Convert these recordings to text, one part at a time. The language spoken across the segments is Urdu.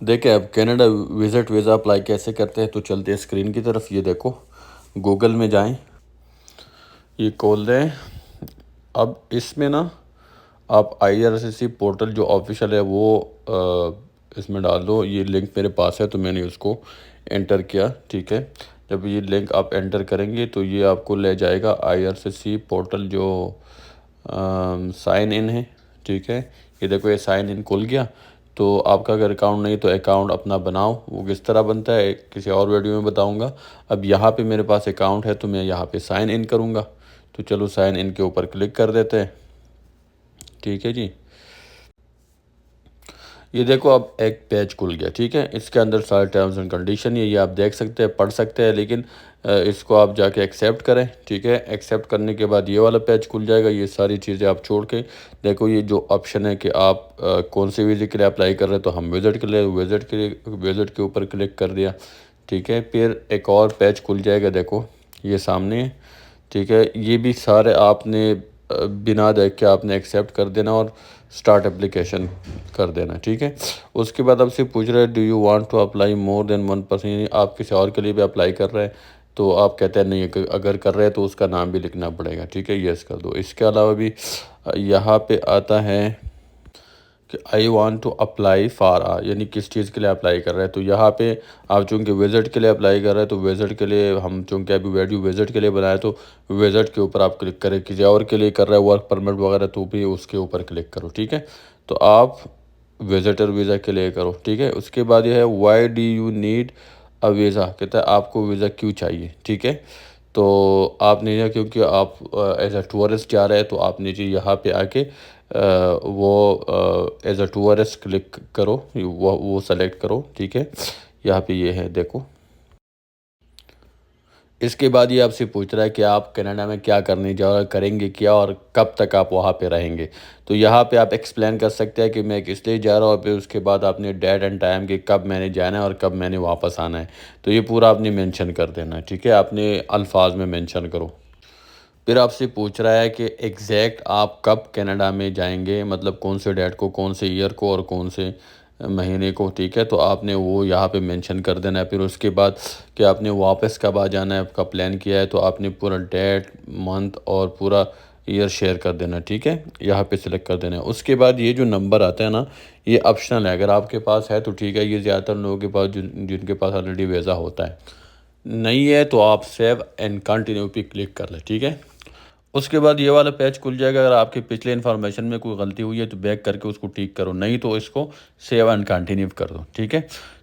دیکھیں اب کینیڈا وزٹ ویزا اپلائی کیسے کرتے ہیں، تو چلتے ہیں اسکرین کی طرف۔ یہ دیکھو گوگل میں جائیں، یہ کھول دیں۔ اب اس میں نا آپ IRCC پورٹل جو آفیشیل ہے وہ اس میں ڈال دو۔ یہ لنک میرے پاس ہے تو میں نے اس کو انٹر کیا، ٹھیک ہے۔ جب یہ لنک آپ انٹر کریں گے تو یہ آپ کو لے جائے گا IRCC پورٹل جو سائن ان ہے، ٹھیک ہے۔ یہ دیکھو یہ سائن ان کھل گیا۔ تو آپ کا اگر اکاؤنٹ نہیں تو اکاؤنٹ اپنا بناؤ، وہ کس طرح بنتا ہے کسی اور ویڈیو میں بتاؤں گا۔ اب یہاں پہ میرے پاس اکاؤنٹ ہے تو میں یہاں پہ سائن ان کروں گا، تو چلو سائن ان کے اوپر کلک کر دیتے ہیں، ٹھیک ہے جی۔ یہ دیکھو اب ایک پیج کھل گیا، ٹھیک ہے۔ اس کے اندر سارے ٹرمز اینڈ کنڈیشن یہ آپ دیکھ سکتے ہیں، پڑھ سکتے ہیں، لیکن اس کو آپ جا کے ایکسیپٹ کریں، ٹھیک ہے۔ ایکسیپٹ کرنے کے بعد یہ والا پیج کھل جائے گا۔ یہ ساری چیزیں آپ چھوڑ کے دیکھو یہ جو آپشن ہے کہ آپ کون سی ویزے کے لیے اپلائی کر رہے ہیں، تو ہم وزٹ کے لیے وزٹ کے اوپر کلک کر دیا، ٹھیک ہے۔ پھر ایک اور پیج کھل جائے گا، دیکھو یہ سامنے ہے، ٹھیک ہے۔ یہ بھی سارے آپ نے بنا دیکھ کے آپ نے ایکسیپٹ کر دینا اور سٹارٹ اپلیکیشن کر دینا، ٹھیک ہے۔ اس کے بعد آپ سے پوچھ رہے ہیں do you want to apply more than 1%، یعنی آپ کسی اور کے لیے بھی اپلائی کر رہے ہیں تو آپ کہتے ہیں نہیں، اگر کر رہے ہیں تو اس کا نام بھی لکھنا پڑے گا، ٹھیک ہے، یس کر دو۔ اس کے علاوہ بھی یہاں پہ آتا ہے کہ I want to apply for یعنی کس چیز کے لیے اپلائی کر رہے ہیں، تو یہاں پہ آپ چونکہ وزٹ کے لیے اپلائی کر رہے ہیں تو وزٹ کے لیے ہم چونکہ ابھی ویڈیو وزٹ کے لیے بنائے تو وزٹ کے اوپر آپ کلک کریں۔ کسی اور کے لیے کر رہے ہیں ورک پرمٹ وغیرہ تو بھی اس کے اوپر کلک کرو، ٹھیک ہے۔ تو آپ وزٹر ویزا کے لیے کرو، ٹھیک ہے۔ اس کے بعد یہ ہے why do you need a visa, کہتا ہے آپ کو ویزا کیوں چاہیے، ٹھیک ہے۔ تو آپ نے کیونکہ آپ ایز اے ٹورسٹ جا رہے ہیں تو آپ نے جی یہاں پہ آ کے وہ ایز اے ٹورسٹ کلک کرو، وہ سلیکٹ کرو، ٹھیک ہے۔ یہاں پہ یہ ہے دیکھو۔ اس کے بعد یہ آپ سے پوچھ رہا ہے کہ آپ کینیڈا میں کیا کرنے جا رہے ہیں، کریں گے کیا اور کب تک آپ وہاں پہ رہیں گے۔ تو یہاں پہ آپ ایکسپلین کر سکتے ہیں کہ میں کس لیے جا رہا ہوں، پھر اس کے بعد آپ نے ڈیٹ اینڈ ٹائم کہ کب میں نے جانا ہے اور کب میں نے واپس آنا ہے، تو یہ پورا آپ نے مینشن کر دینا ہے، ٹھیک ہے۔ اپنے الفاظ میں مینشن کرو۔ پھر آپ سے پوچھ رہا ہے کہ ایگزیکٹ آپ کب کینیڈا میں جائیں گے، مطلب کون سے ڈیٹ کو، کون سے ایئر کو اور کون سے مہینے کو، ٹھیک ہے۔ تو آپ نے وہ یہاں پہ مینشن کر دینا ہے۔ پھر اس کے بعد کہ آپ نے واپس کب آ جانا ہے، آپ کا پلان کیا ہے، تو آپ نے پورا ڈیٹ، منتھ اور پورا ایئر شیئر کر دینا، ٹھیک ہے۔ یہاں پہ سلیکٹ کر دینا ہے۔ اس کے بعد یہ جو نمبر آتا ہے نا، یہ آپشنل ہے، اگر آپ کے پاس ہے تو ٹھیک ہے، یہ زیادہ تر لوگوں کے پاس جن کے پاس آلریڈی ویزا ہوتا ہے، نہیں ہے تو آپ سیو اینڈ کنٹینیو پہ کلک کر لیں، ٹھیک ہے۔ اس کے بعد یہ والا پیج کھل جائے گا۔ اگر آپ کے پچھلے انفارمیشن میں کوئی غلطی ہوئی ہے تو بیک کر کے اس کو ٹھیک کرو، نہیں تو اس کو سیو اینڈ کنٹینیو کر دو، ٹھیک ہے۔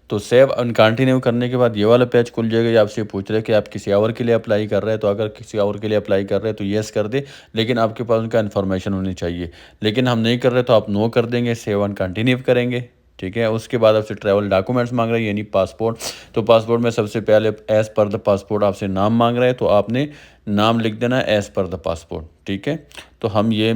تو سیو اینڈ کنٹینیو کرنے کے بعد یہ والا پیج کھل جائے گا۔ یہ آپ سے پوچھ رہے ہیں کہ آپ کسی اور کے لیے اپلائی کر رہے ہیں، تو اگر کسی اور کے لیے اپلائی کر رہے ہیں تو یس کر دیں، لیکن آپ کے پاس ان کا انفارمیشن ہونی چاہیے۔ لیکن ہم نہیں کر رہے تو آپ نو کر دیں گے، سیو اینڈ کنٹینیو کریں گے، ٹھیک ہے۔ اس کے بعد آپ سے ٹریول ڈاکومنٹس مانگ رہے ہیں، یعنی پاسپورٹ۔ تو پاسپورٹ میں سب سے پہلے ایز پر دا پاسپورٹ آپ سے نام مانگ رہے ہیں، تو آپ نے نام لکھ دینا ہے ایز پر دا پاسپورٹ، ٹھیک ہے۔ تو ہم یہ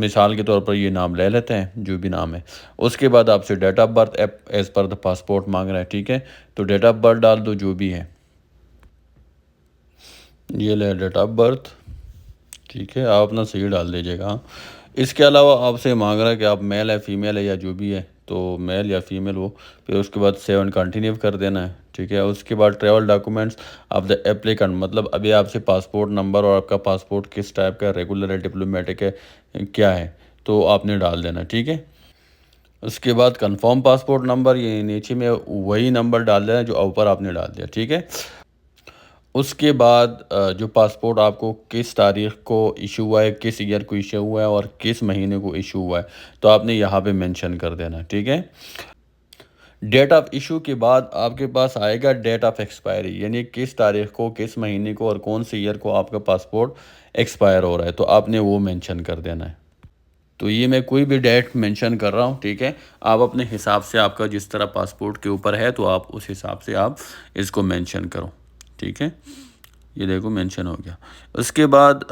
مثال کے طور پر یہ نام لے لیتے ہیں، جو بھی نام ہے۔ اس کے بعد آپ سے date of birth as per the passport مانگ رہا ہے، ٹھیک ہے۔ تو ڈیٹ آف برتھ ڈال دو جو بھی ہے، یہ لے ڈیٹ آف برتھ، ٹھیک ہے۔ آپ اپنا صحیح ڈال دیجیے گا۔ اس کے علاوہ آپ سے مانگ رہا ہے کہ آپ میل ہے فیمیل ہے یا جو بھی ہے، تو میل یا فیمیل ہو، پھر اس کے بعد سیو اینڈ کنٹینیو کر دینا ہے، ٹھیک ہے۔ اس کے بعد travel documents of the applicant, مطلب ابھی آپ سے پاسپورٹ نمبر اور آپ کا پاسپورٹ کس ٹائپ کا، ریگولر ہے، ڈپلومیٹک ہے، کیا ہے، تو آپ نے ڈال دینا، ٹھیک ہے۔ اس کے بعد کنفرم پاسپورٹ نمبر، یہ نیچے میں وہی نمبر ڈال دینا جو اوپر آپ نے ڈال دیا، ٹھیک ہے۔ اس کے بعد جو پاسپورٹ آپ کو کس تاریخ کو ایشو ہوا ہے، کس ایئر کو ایشو ہوا ہے اور کس مہینے کو ایشو ہوا ہے، تو آپ نے یہاں پہ مینشن کر دینا، ٹھیک ہے۔ ڈیٹ آف ایشو کے بعد آپ کے پاس آئے گا ڈیٹ آف ایکسپائری، یعنی کس تاریخ کو، کس مہینے کو اور کون سے ایئر کو آپ کا پاسپورٹ ایکسپائر ہو رہا ہے، تو آپ نے وہ مینشن کر دینا ہے۔ تو یہ میں کوئی بھی ڈیٹ مینشن کر رہا ہوں، ٹھیک ہے۔ آپ اپنے حساب سے، آپ کا جس طرح پاسپورٹ کے اوپر ہے تو آپ اس حساب سے آپ اس کو مینشن کرو، ٹھیک ہے۔ یہ دیکھو مینشن ہو گیا۔ اس کے بعد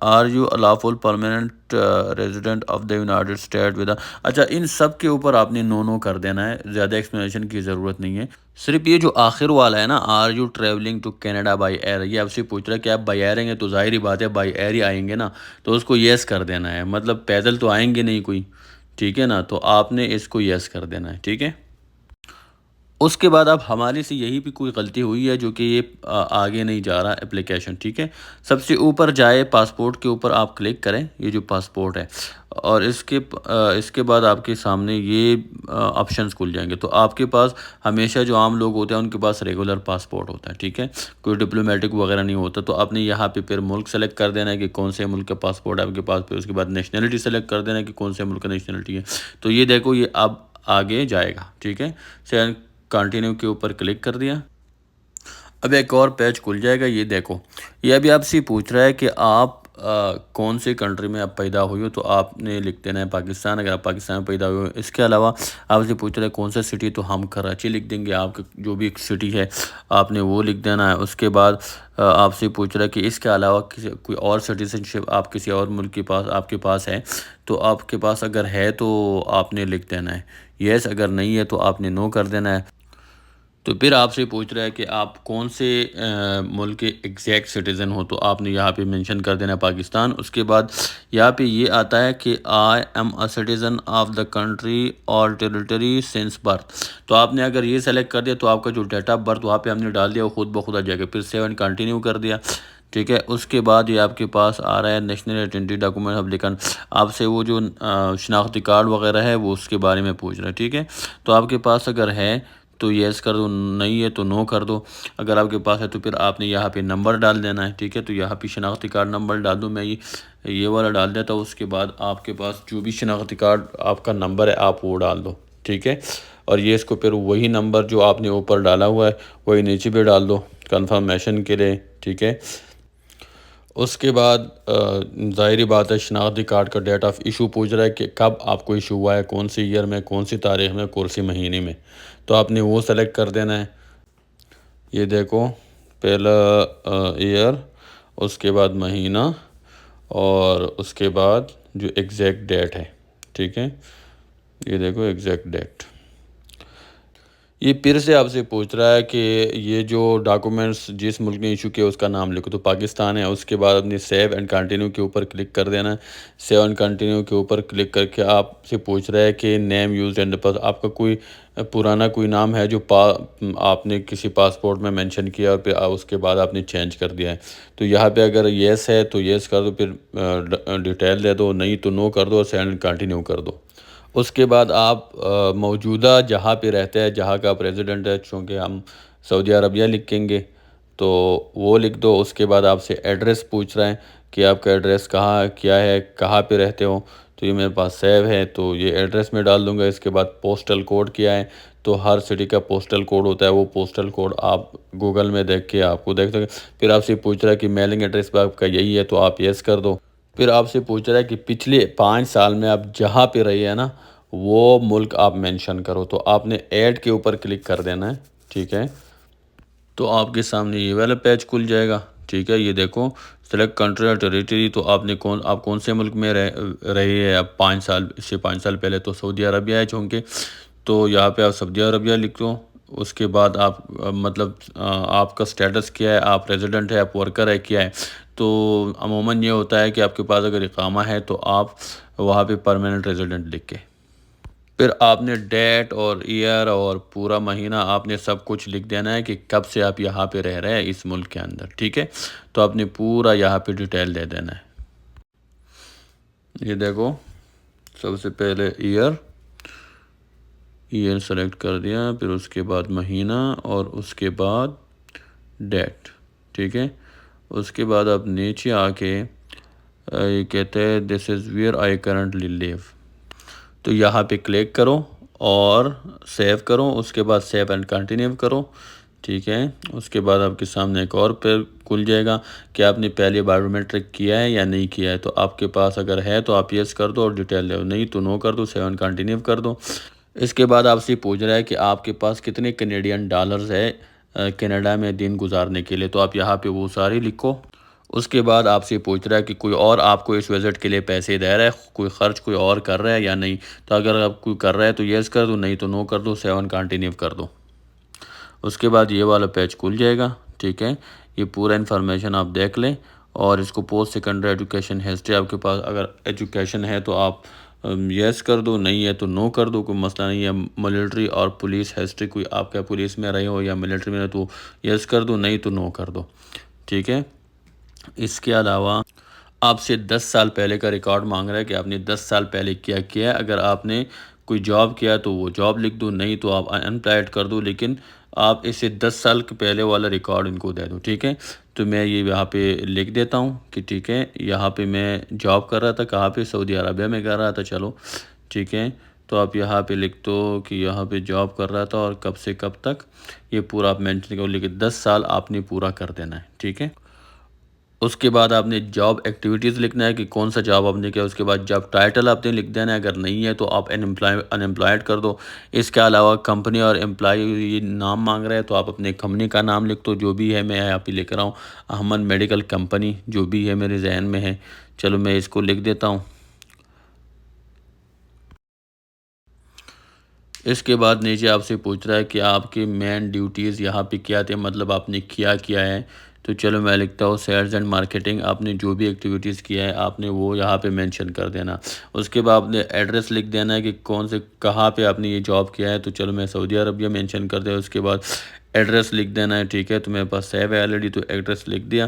are you lawful permanent resident of the United State with, اچھا ان سب کے اوپر آپ نے نو کر دینا ہے، زیادہ ایکسپلینیشن کی ضرورت نہیں ہے۔ صرف یہ جو آخر والا ہے نا، are you travelling to Canada by air, یہ آپ سے پوچھ رہا ہے کہ آپ بائی ایئر آئیں گے، تو ظاہری بات ہے بائی ایئر ہی آئیں گے نا، تو اس کو یس کر دینا ہے، مطلب پیدل تو آئیں گے نہیں کوئی، ٹھیک ہے نا، تو آپ نے اس کو یس کر دینا ہے، ٹھیک ہے۔ اس کے بعد اب ہمارے سے یہی بھی کوئی غلطی ہوئی ہے جو کہ یہ آگے نہیں جا رہا اپلیکیشن، ٹھیک ہے۔ سب سے اوپر جائے، پاسپورٹ کے اوپر آپ کلک کریں، یہ جو پاسپورٹ ہے، اور اس کے بعد آپ کے سامنے یہ آپشنز کھل جائیں گے۔ تو آپ کے پاس ہمیشہ جو عام لوگ ہوتے ہیں ان کے پاس ریگولر پاسپورٹ ہوتا ہے، ٹھیک ہے، کوئی ڈپلومیٹک وغیرہ نہیں ہوتا۔ تو آپ نے یہاں پہ پھر ملک سلیکٹ کر دینا ہے کہ کون سے ملک کا پاسپورٹ ہے آپ کے پاس، پھر اس کے بعد نیشنلٹی سلیکٹ کر دینا ہے کہ کون سے ملک کا نیشنلٹی ہے۔ تو یہ دیکھو یہ اب آگے جائے گا، ٹھیک ہے۔ کنٹینیو کے اوپر کلک کر دیا۔ اب ایک اور پیج کھل جائے گا، یہ دیکھو یہ ابھی آپ سے پوچھ رہا ہے کہ آپ کون سی کنٹری میں آپ پیدا ہوئی ہو، تو آپ نے لکھ دینا ہے پاکستان، اگر آپ پاکستان میں پیدا ہوئے ہو۔ اس کے علاوہ آپ سے پوچھ رہا ہے کون سا سٹی، تو ہم کراچی لکھ دیں گے، آپ جو بھی سٹی ہے آپ نے وہ لکھ دینا ہے۔ اس کے بعد آپ سے پوچھ رہا ہے کہ اس کے علاوہ کوئی اور سٹیزن شپ آپ کسی اور ملک کے پاس آپ کے پاس ہے، تو آپ کے پاس اگر ہے تو آپ نے لکھ دینا ہے یس، اگر نہیں ہے تو آپ نے نو کر دینا ہے۔ تو پھر آپ سے پوچھ رہا ہے کہ آپ کون سے ملک کے ایگزیکٹ سٹیزن ہو، تو آپ نے یہاں پہ مینشن کر دینا ہے پاکستان۔ اس کے بعد یہاں پہ یہ آتا ہے کہ I am a citizen of the country اور ٹیریٹری سنس برتھ۔ تو آپ نے اگر یہ سلیکٹ کر دیا تو آپ کا جو ڈیٹ آف برتھ وہاں پہ ہم نے ڈال دیا وہ خود بخود آ جائے گا۔ پھر 7 کنٹینیو کر دیا، ٹھیک ہے۔ اس کے بعد یہ آپ کے پاس آ رہا ہے نیشنل آئیڈینٹی ڈاکومنٹ اپلیکن، آپ سے وہ جو شناختی کارڈ وغیرہ ہے وہ اس کے بارے میں پوچھ رہا ہے، ٹھیک ہے۔ تو آپ کے پاس اگر ہے تو یس کر دو، نہیں ہے تو نو کر دو۔ اگر آپ کے پاس ہے تو پھر آپ نے یہاں پہ نمبر ڈال دینا ہے، ٹھیک ہے۔ تو یہاں پہ شناختی کارڈ نمبر ڈال دو، میں یہ والا ڈال دیتا ہوں۔ اس کے بعد آپ کے پاس جو بھی شناختی کارڈ آپ کا نمبر ہے آپ وہ ڈال دو، ٹھیک ہے۔ اور یہ اس کو پھر وہی نمبر جو آپ نے اوپر ڈالا ہوا ہے وہی نیچے پہ ڈال دو کنفرمیشن کے لیے، ٹھیک ہے۔ اس کے بعد ظاہری بات ہے شناختی کارڈ کا ڈیٹ آف ایشو پوچھ رہا ہے کہ کب آپ کو ایشو ہوا ہے، کون سی ایئر میں، کون سی تاریخ میں، کون سی مہینے میں، تو آپ نے وہ سلیکٹ کر دینا ہے۔ یہ دیکھو پہلا ایئر، اس کے بعد مہینہ، اور اس کے بعد جو ایگزیکٹ ڈیٹ ہے، ٹھیک ہے۔ یہ دیکھو ایگزیکٹ ڈیٹ۔ یہ پھر سے آپ سے پوچھ رہا ہے کہ یہ جو ڈاکومنٹس جس ملک نے ایشو کیا اس کا نام لکھو، تو پاکستان ہے۔ اس کے بعد اپنی سیو اینڈ کنٹینیو کے اوپر کلک کر دینا ہے۔ سیو اینڈ کنٹینیو کے اوپر کلک کر کے آپ سے پوچھ رہا ہے کہ نیم یوزڈ اینڈ پاس، آپ کا کوئی پرانا کوئی نام ہے جو آپ نے کسی پاسپورٹ میں مینشن کیا اور پھر اس کے بعد آپ نے چینج کر دیا ہے۔ تو یہاں پہ اگر یس ہے تو یس کر دو، پھر ڈیٹیل دے دو، نہیں تو نو کر دو اور سینڈ کنٹینیو کر دو۔ اس کے بعد آپ موجودہ جہاں پہ رہتے ہیں، جہاں کا آپ ریزیڈنٹ ہے، چونکہ ہم سعودی عربیہ لکھیں گے تو وہ لکھ دو۔ اس کے بعد آپ سے ایڈریس پوچھ رہے ہیں کہ آپ کا ایڈریس کہاں کیا ہے، کہاں پہ رہتے ہو، تو یہ میرے پاس سیو ہے تو یہ ایڈریس میں ڈال دوں گا۔ اس کے بعد پوسٹل کوڈ کیا ہے، تو ہر سٹی کا پوسٹل کوڈ ہوتا ہے، وہ پوسٹل کوڈ آپ گوگل میں دیکھ کے آپ کو دیکھ سکتے۔ پھر آپ سے پوچھ رہا ہے کہ میلنگ ایڈریس پہ آپ کا یہی ہے تو آپ یس کر دو۔ پھر آپ سے پوچھ رہا ہے کہ پچھلے 5 سال میں آپ جہاں پہ رہی ہے نا وہ ملک آپ مینشن کرو، تو آپ نے ایڈ کے اوپر کلک کر دینا ہے، ٹھیک ہے۔ تو آپ کے سامنے یہ والا پیج کھل جائے گا، ٹھیک ہے۔ یہ دیکھو سلیکٹ کنٹری اور ٹیریٹری، تو آپ کون سے ملک میں رہی ہے اب 5 سال، اس سے 5 سال پہلے تو سعودی عربیہ ہے چونکہ، تو یہاں پہ آپ سعودی عربیہ لکھ دو۔ اس کے بعد آپ مطلب آپ کا سٹیٹس کیا ہے، آپ ریزیڈنٹ ہے، آپ ورکر ہے، کیا ہے۔ تو عموماً یہ ہوتا ہے کہ آپ کے پاس اگر اقامہ ہے تو آپ وہاں پہ پرماننٹ ریزیڈنٹ لکھ کے پھر آپ نے ڈیٹ اور ایئر اور پورا مہینہ آپ نے سب کچھ لکھ دینا ہے کہ کب سے آپ یہاں پہ رہ رہے ہیں اس ملک کے اندر، ٹھیک ہے۔ تو آپ نے پورا یہاں پہ ڈیٹیل دے دینا ہے۔ یہ دیکھو سب سے پہلے ایئر سلیکٹ کر دیا، پھر اس کے بعد مہینہ اور اس کے بعد ڈیٹ، ٹھیک ہے۔ اس کے بعد آپ نیچے آ کے یہ کہتے ہیں دس از ویئر آئی کرنٹلی لیو، تو یہاں پہ کلک کرو اور سیو کرو۔ اس کے بعد سیو اینڈ کنٹینیو کرو، ٹھیک ہے۔ اس کے بعد آپ کے سامنے ایک اور پہ کھل جائے گا کہ آپ نے پہلے بایو میٹرک کیا ہے یا نہیں کیا ہے۔ تو آپ کے پاس اگر ہے تو آپ یس کر دو اور ڈیٹیل دو، نہیں تو نو کر دو، سیو اینڈ کنٹینیو کر دو۔ اس کے بعد آپ سے پوچھ رہا ہے کہ آپ کے پاس کتنے کینیڈین ڈالرز ہے کینیڈا میں دن گزارنے کے لیے، تو آپ یہاں پہ وہ ساری لکھو۔ اس کے بعد آپ سے پوچھ رہا ہے کہ کوئی اور آپ کو اس وزٹ کے لیے پیسے دے رہا ہے، کوئی خرچ کوئی اور کر رہا ہے یا نہیں۔ تو اگر آپ کوئی کر رہا ہے تو یس کر دو، نہیں تو نو کر دو، 7 کنٹینیو کر دو۔ اس کے بعد یہ والا پیج کھل جائے گا، ٹھیک ہے۔ یہ پورا انفارمیشن آپ دیکھ لیں، اور اس کو پوسٹ سیکنڈری ایجوکیشن ہسٹری، آپ کے پاس اگر ایجوکیشن ہے تو آپ یس کر دو، نہیں ہے تو نو کر دو، کوئی مسئلہ نہیں ہے۔ ملٹری اور پولیس ہسٹری کوئی آپ کا پولیس میں رہے ہو یا ملٹری میں رہے تو یس کر دو، نہیں تو نو کر دو، ٹھیک ہے۔ اس کے علاوہ آپ سے 10 سال پہلے کا ریکارڈ مانگ رہا ہے کہ آپ نے 10 سال پہلے کیا کیا ہے۔ اگر آپ نے کوئی جاب کیا تو وہ جاب لکھ دو، نہیں تو آپ انپلائڈ کر دو، لیکن آپ اسے 10 سال کے پہلے والا ریکارڈ ان کو دے دو، ٹھیک ہے۔ تو میں یہ یہاں پہ لکھ دیتا ہوں کہ ٹھیک ہے، یہاں پہ میں جاب کر رہا تھا، کہاں پہ؟ سعودی عربیہ میں کر رہا تھا، چلو ٹھیک ہے۔ تو آپ یہاں پہ لکھ دو کہ یہاں پہ جاب کر رہا تھا اور کب سے کب تک، یہ پورا آپ مینشن کرو، لیکن 10 سال آپ نے پورا کر دینا ہے، ٹھیک ہے۔ اس کے بعد آپ نے جاب ایکٹیویٹیز لکھنا ہے کہ کون سا جاب آپ نے کیا، اس کے بعد جاب ٹائٹل آپ نے لکھ دینا ہے، اگر نہیں ہے تو آپ انمپلائڈ کر دو۔ اس کے علاوہ کمپنی اور امپلائی نام مانگ رہے ہیں تو آپ اپنے کمپنی کا نام لکھ دو، جو بھی ہے، میں یہاں پہ لکھ رہا ہوں احمد میڈیکل کمپنی، جو بھی ہے میرے ذہن میں ہے، چلو میں اس کو لکھ دیتا ہوں۔ اس کے بعد نیچے آپ سے پوچھ رہا ہے کہ آپ کے مین ڈیوٹیز یہاں پہ کیا تھے، مطلب آپ نے کیا ہے، تو چلو میں لکھتا ہوں سیلز اینڈ مارکیٹنگ۔ آپ نے جو بھی ایکٹیویٹیز کیا ہے آپ نے وہ یہاں پہ مینشن کر دینا۔ اس کے بعد آپ نے ایڈریس لکھ دینا ہے کہ کون سے کہاں پہ آپ نے یہ جاب کیا ہے، تو چلو میں سعودی عربیہ مینشن کر دیا۔ اس کے بعد ایڈریس لکھ دینا ہے، ٹھیک ہے۔ تو میرے پاس سیو ہے آلریڈی، تو ایڈریس لکھ دیا،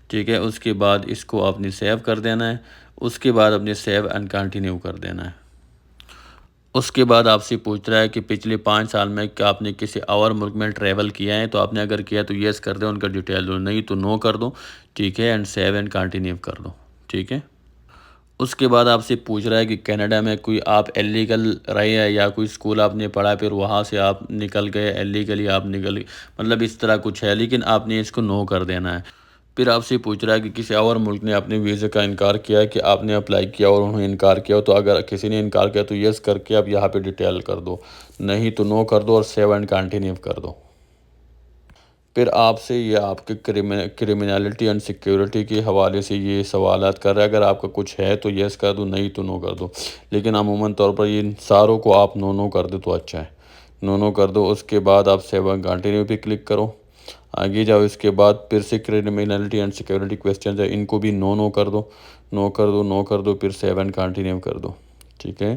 ٹھیک ہے۔ اس کے بعد اس کو آپ نے سیو کر دینا ہے۔ اس کے بعد آپ نے سیو اینڈ کنٹینیو کر دینا ہے۔ اس کے بعد آپ سے پوچھ رہا ہے کہ پچھلے 5 سال میں کیا آپ نے کسی اور ملک میں ٹریول کیا ہے، تو آپ نے اگر کیا تو یس کر دو، ان کا ڈیٹیل دو، نہیں تو نو کر دو، ٹھیک ہے، اینڈ سیو اینڈ کنٹینیو کر دو، ٹھیک ہے۔ اس کے بعد آپ سے پوچھ رہا ہے کہ کینیڈا میں کوئی آپ ایلیگل رہے ہیں یا کوئی اسکول آپ نے پڑھا پھر وہاں سے آپ نکل گئے، ایلیگلی آپ نکل گئے، مطلب اس طرح کچھ ہے، لیکن آپ نے اس کو نو کر دینا ہے۔ پھر آپ سے پوچھ رہا ہے کہ کسی اور ملک نے اپنے ویزے کا انکار کیا ہے کہ آپ نے اپلائی کیا اور انہوں نے انکار کیا ہو، تو اگر کسی نے انکار کیا تو یس کر کے آپ یہاں پہ ڈیٹیل کر دو، نہیں تو نو کر دو اور سیو اینڈ کنٹینیو کر دو۔ پھر آپ سے یہ آپ کے کرمینالٹی اینڈ سیکیورٹی کے حوالے سے یہ سوالات کر رہا ہے، اگر آپ کا کچھ ہے تو یس کر دو، نہیں تو نو کر دو، لیکن عموماً طور پر یہ ساروں کو آپ نو کر دو تو اچھا ہے، نو کر دو۔ اس کے بعد آپ سیو اینڈ کنٹینیو پہ کلک کرو، آگے جاؤ۔ اس کے بعد پھر سے کرمینالٹی اینڈ سیکیورٹی کویسچنز ہیں، ان کو بھی نو کر دو، نو کر دو، پھر سیو اینڈ کنٹینیو کر دو، ٹھیک ہے۔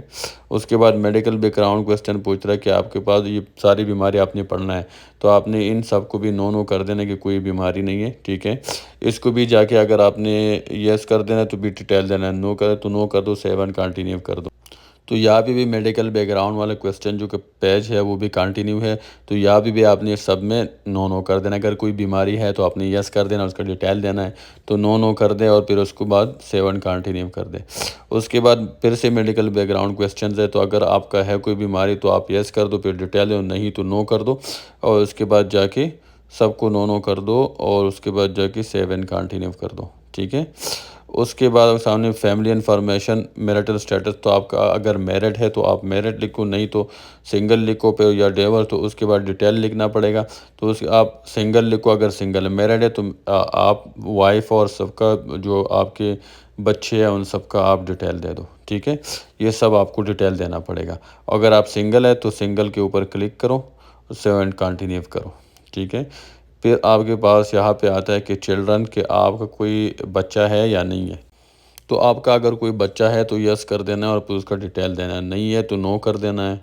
اس کے بعد میڈیکل بیک گراؤنڈ کویسچن پوچھ رہا ہے کہ آپ کے پاس یہ ساری بیماری آپ نے پڑھنا ہے، تو آپ نے ان سب کو بھی نو کر دینا کہ کوئی بیماری نہیں ہے، ٹھیک ہے۔ اس کو بھی جا کے اگر آپ نے یس کر دینا تو بھی ڈیٹیل دینا ہے، نو کرے تو نو کر دو، سیو اینڈ کنٹینیو کر دو۔ تو یہاں پہ بھی میڈیکل بیک گراؤنڈ والا کویسچن جو کہ پیج ہے وہ بھی کنٹینیو ہے، تو یہاں پہ بھی آپ نے سب میں نو کر دینا، اگر کوئی بیماری ہے تو آپ نے یس کر دینا، اس کا ڈیٹیل دینا ہے، تو نو کر دیں اور پھر اس کے بعد سیو اینڈ کنٹینیو کر دیں۔ اس کے بعد پھر سے میڈیکل بیک گراؤنڈ کویسچنز ہے، تو اگر آپ کا ہے کوئی بیماری تو آپ یس کر دو، پھر ڈیٹیل دو، نہیں تو نو کر دو، اور اس کے بعد جا کے سب کو نو کر دو، اور اس کے بعد جا کے سیو اینڈ کنٹینیو کر دو، ٹھیک ہے۔ اس کے بعد سامنے فیملی انفارمیشن، میرٹل سٹیٹس، تو آپ کا اگر میرڈ ہے تو آپ میرڈ لکھو، نہیں تو سنگل لکھو پہ یا ڈیور، تو اس کے بعد ڈیٹیل لکھنا پڑے گا، تو آپ سنگل لکھو، اگر سنگل میرڈ ہے تو آپ وائف اور سب کا جو آپ کے بچے ہیں ان سب کا آپ ڈیٹیل دے دو، ٹھیک ہے۔ یہ سب آپ کو ڈیٹیل دینا پڑے گا۔ اگر آپ سنگل ہے تو سنگل کے اوپر کلک کرو، سیو اینڈ کنٹینیو کرو، ٹھیک ہے۔ پھر آپ کے پاس یہاں پہ آتا ہے کہ چلڈرن، کہ آپ کا کوئی بچہ ہے یا نہیں ہے، تو آپ کا اگر کوئی بچہ ہے تو یس کر دینا ہے اور پھر اس کا ڈیٹیل دینا ہے، نہیں ہے تو نو کر دینا ہے۔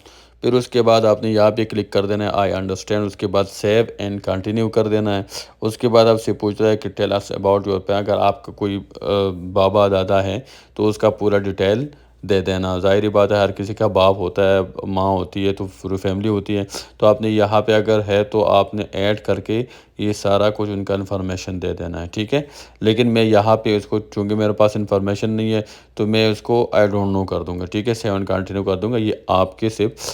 پھر اس کے بعد آپ نے یہاں پہ کلک کر دینا ہے آئی انڈرسٹینڈ، اس کے بعد سیو اینڈ کنٹینیو کر دینا ہے۔ اس کے بعد آپ سے پوچھ رہا ہے کہ tell us about your parent, اگر آپ کا کوئی بابا دادا ہے تو اس کا پورا ڈیٹیل دے دینا، ظاہری بات ہے ہر کسی کا باپ ہوتا ہے، ماں ہوتی ہے، تو پوری فیملی ہوتی ہے، تو آپ نے یہاں پہ اگر ہے تو آپ نے ایڈ کر کے یہ سارا کچھ ان کا انفارمیشن دے دینا ہے، ٹھیک ہے۔ لیکن میں یہاں پہ اس کو چونکہ میرے پاس انفارمیشن نہیں ہے تو میں اس کو آئی ڈونٹ نو کر دوں گا، ٹھیک ہے، سیون کنٹینیو کر دوں گا، یہ آپ کے صرف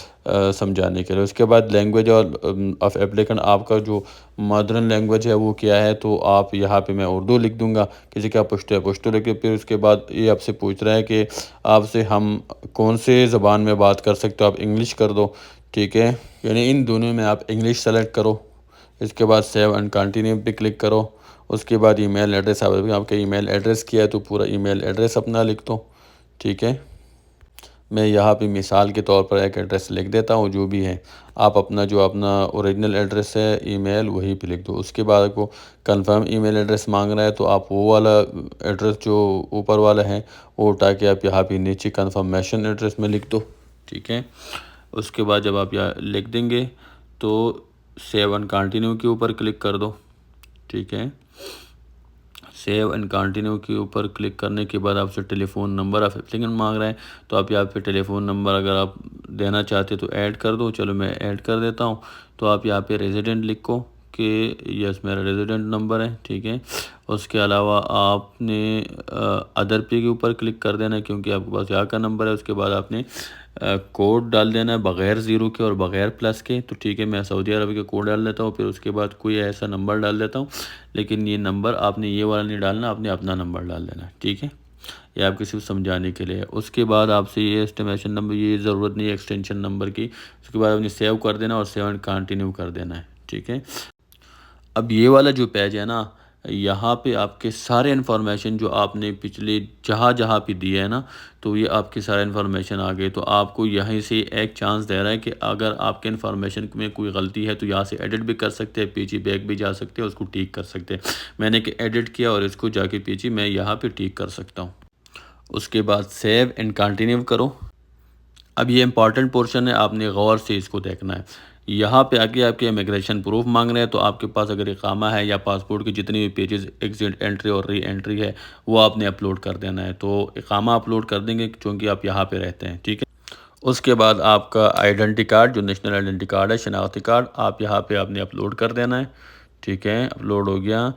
سمجھانے کے لیے۔ اس کے بعد لینگویج اور آف ایپلیکن، آپ کا جو مدرن لینگویج ہے وہ کیا ہے، تو آپ یہاں پہ میں اردو لکھ دوں گا، کسی کا پشتو ہے پشتو لکھ کے، پھر اس کے بعد یہ آپ سے پوچھ رہا ہے کہ آپ سے ہم کون سے زبان میں بات کر سکتے ہو، آپ انگلش کر دو، ٹھیک ہے، یعنی ان دونوں میں آپ انگلش سلیکٹ کرو۔ اس کے بعد سیو اینڈ کنٹینیو پہ کلک کرو۔ اس کے بعد ای میل ایڈریس، آپ کا ای میل ایڈریس کیا ہے تو پورا ای میل ایڈریس اپنا لکھ دو، ٹھیک ہے۔ میں یہاں پہ مثال کے طور پر ایک ایڈریس لکھ دیتا ہوں جو بھی ہے، آپ اپنا جو اپنا اوریجنل ایڈریس ہے ای میل وہی پہ لکھ دو۔ اس کے بعد آپ کو کنفرم ای میل ایڈریس مانگ رہا ہے تو آپ وہ والا ایڈریس جو اوپر والا ہے وہ اٹھا کے آپ یہاں پہ نیچے کنفرمیشن ایڈریس میں لکھ دو، ٹھیک ہے۔ اس کے بعد جب آپ یہاں لکھ دیں گے تو سیو اینڈ کنٹینیو کے اوپر کلک کر دو، ٹھیک ہے۔ سیو اینڈ کنٹینیو کے اوپر کلک کرنے کے بعد آپ سے ٹیلی فون نمبر آف اپلیکینٹ مانگ رہے ہیں، تو آپ یہاں پہ ٹیلی فون نمبر اگر آپ دینا چاہتے تو ایڈ کر دو، چلو میں ایڈ کر دیتا ہوں۔ تو آپ یہاں پہ ریزیڈنٹ لکھو کہ یس میرا ریزیڈنٹ نمبر ہے، ٹھیک ہے۔ اس کے علاوہ آپ نے ادر پے کے اوپر کلک کر دینا ہے کیونکہ آپ کے پاس یہاں کا نمبر ہے۔ اس کے بعد آپ نے کوڈ ڈال دینا ہے بغیر زیرو کے اور بغیر پلس کے، تو ٹھیک ہے میں سعودی عرب کے کوڈ ڈال دیتا ہوں، پھر اس کے بعد کوئی ایسا نمبر ڈال دیتا ہوں، لیکن یہ نمبر آپ نے یہ والا نہیں ڈالنا، آپ نے اپنا نمبر ڈال دینا ہے، ٹھیک ہے۔ یہ آپ کسی کو سمجھانے کے لیے۔ اس کے بعد آپ سے یہ اسٹیمیشن نمبر یہ ضرورت نہیں ہے ایکسٹینشن نمبر کی، اس کے بعد آپ نے سیو کر دینا اور سیو اینڈ کنٹینیو کر دینا ہے، ٹھیک ہے۔ اب یہ والا جو پیج ہے نا، یہاں پہ آپ کے سارے انفارمیشن جو آپ نے پچھلے جہاں پہ دیا ہے نا، تو یہ آپ کے سارے انفارمیشن آ گئے۔ تو آپ کو یہیں سے ایک چانس دے رہا ہے کہ اگر آپ کے انفارمیشن میں کوئی غلطی ہے تو یہاں سے ایڈٹ بھی کر سکتے ہیں، پیچھے بیک بھی جا سکتے ہیں، اس کو ٹھیک کر سکتے ہیں۔ میں نے کہ ایڈٹ کیا اور اس کو جا کے پیچھے میں یہاں پہ ٹھیک کر سکتا ہوں۔ اس کے بعد سیو اینڈ کنٹینیو کرو۔ اب یہ امپورٹنٹ پورشن ہے، آپ نے غور سے اس کو دیکھنا ہے۔ یہاں پہ آگے آپ کے امیگریشن پروف مانگ رہے ہیں، تو آپ کے پاس اگر اقامہ ہے یا پاسپورٹ کی جتنی بھی پیجز ایگزٹ انٹری اور ری انٹری ہے وہ آپ نے اپلوڈ کر دینا ہے۔ تو اقامہ اپلوڈ کر دیں گے چونکہ آپ یہاں پہ رہتے ہیں، ٹھیک ہے۔ اس کے بعد آپ کا آئیڈینٹی کارڈ جو نیشنل آئیڈینٹی کارڈ ہے، شناختی کارڈ، آپ یہاں پہ آپ نے اپلوڈ کر دینا ہے، ٹھیک ہے۔ اپلوڈ ہو گیا۔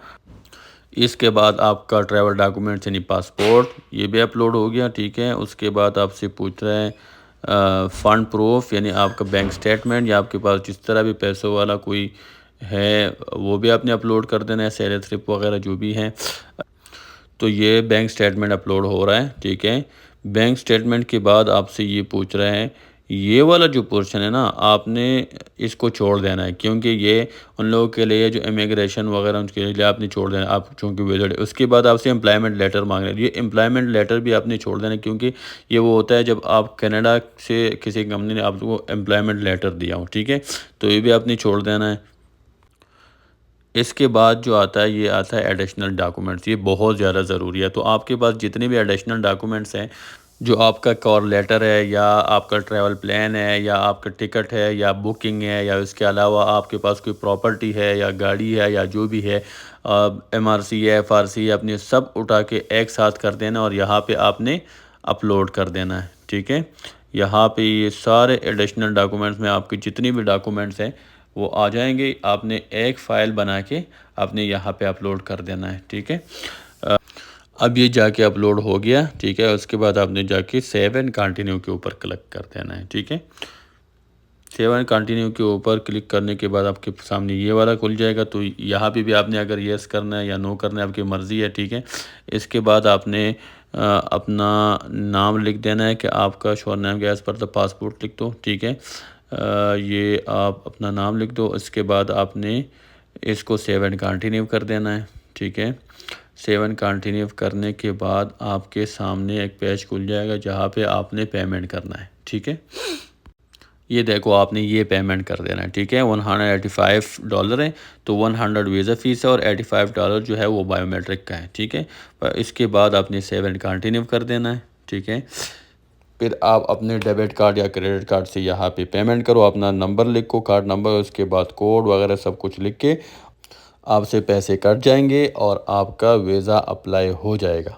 اس کے بعد آپ کا ٹریول ڈاکومنٹس یعنی پاسپورٹ یہ بھی اپلوڈ ہو گیا، ٹھیک ہے۔ اس کے بعد آپ سے پوچھ رہے ہیں فنڈ پروف یعنی آپ کا بینک سٹیٹمنٹ یا آپ کے پاس جس طرح بھی پیسوں والا کوئی ہے وہ بھی آپ نے اپلوڈ کر دینا ہے، سیلری سلپ وغیرہ جو بھی ہیں۔ تو یہ بینک سٹیٹمنٹ اپلوڈ ہو رہا ہے، ٹھیک ہے۔ بینک سٹیٹمنٹ کے بعد آپ سے یہ پوچھ رہے ہیں یہ والا جو پورشن ہے نا آپ نے اس کو چھوڑ دینا ہے، کیونکہ یہ ان لوگوں کے لیے جو امیگریشن وغیرہ ان کے لیے آپ نے چھوڑ دینا ہے، آپ چونکہ وزٹ ہے۔ اس کے بعد آپ سے امپلائمنٹ لیٹر مانگ رہے ہیں، یہ امپلائمنٹ لیٹر بھی آپ نے چھوڑ دینا ہے، کیونکہ یہ وہ ہوتا ہے جب آپ کینیڈا سے کسی کمپنی نے آپ کو امپلائمنٹ لیٹر دیا ہو، ٹھیک ہے۔ تو یہ بھی آپ نے چھوڑ دینا ہے۔ اس کے بعد جو آتا ہے یہ آتا ہے ایڈیشنل ڈاکومنٹس، یہ بہت زیادہ ضروری ہے۔ تو آپ کے پاس جتنے بھی ایڈیشنل ڈاکومنٹس ہیں، جو آپ کا کور لیٹر ہے یا آپ کا ٹریول پلان ہے یا آپ کا ٹکٹ ہے یا بکنگ ہے یا اس کے علاوہ آپ کے پاس کوئی پراپرٹی ہے یا گاڑی ہے یا جو بھی ہے، ایم آر سی ہے، ایف آر سی ہے، اپنے سب اٹھا کے ایک ساتھ کر دینا اور یہاں پہ آپ نے اپلوڈ کر دینا ہے، ٹھیک ہے۔ یہاں پہ یہ سارے ایڈیشنل ڈاکومنٹس میں آپ کے جتنی بھی ڈاکومنٹس ہیں وہ آ جائیں گے، آپ نے ایک فائل بنا کے آپ نے یہاں پہ اپلوڈ کر دینا ہے، ٹھیک ہے۔ اب یہ جا کے اپلوڈ ہو گیا، ٹھیک ہے۔ اس کے بعد آپ نے جا کے سیو اینڈ کنٹینیو کے اوپر کلک کر دینا ہے، ٹھیک ہے۔ سیو اینڈ کنٹینیو کے اوپر کلک کرنے کے بعد آپ کے سامنے یہ والا کھل جائے گا، تو یہاں پہ بھی آپ نے اگر یس کرنا ہے یا نو کرنا ہے آپ کی مرضی ہے، ٹھیک ہے۔ اس کے بعد آپ نے اپنا نام لکھ دینا ہے کہ آپ کا شور نیم کے ایز پر دا پاسپورٹ لکھ دو، ٹھیک ہے۔ یہ آپ اپنا نام لکھ دو۔ اس کے بعد آپ نے اس کو سیو اینڈ کنٹینیو کر دینا ہے، ٹھیک ہے۔ سیو اینڈ کنٹینیو کرنے کے بعد آپ کے سامنے ایک پیج کھل جائے گا جہاں پہ آپ نے پیمنٹ کرنا ہے، ٹھیک ہے۔ یہ دیکھو آپ نے یہ پیمنٹ کر دینا ہے، ٹھیک ہے۔ $185 ہے، تو 100 ویزا فیس ہے اور $85 جو ہے وہ بائیو میٹرک کا ہے، ٹھیک ہے۔ اس کے بعد آپ نے سیو اینڈ کنٹینیو کر دینا ہے، ٹھیک ہے۔ پھر آپ اپنے ڈیبٹ کارڈ یا کریڈٹ کارڈ سے یہاں پہ پیمنٹ کرو، اپنا نمبر لکھو، کارڈ نمبر، اس کے بعد کوڈ وغیرہ سب کچھ لکھ کے آپ سے پیسے کٹ جائیں گے اور آپ کا ویزا اپلائی ہو جائے گا۔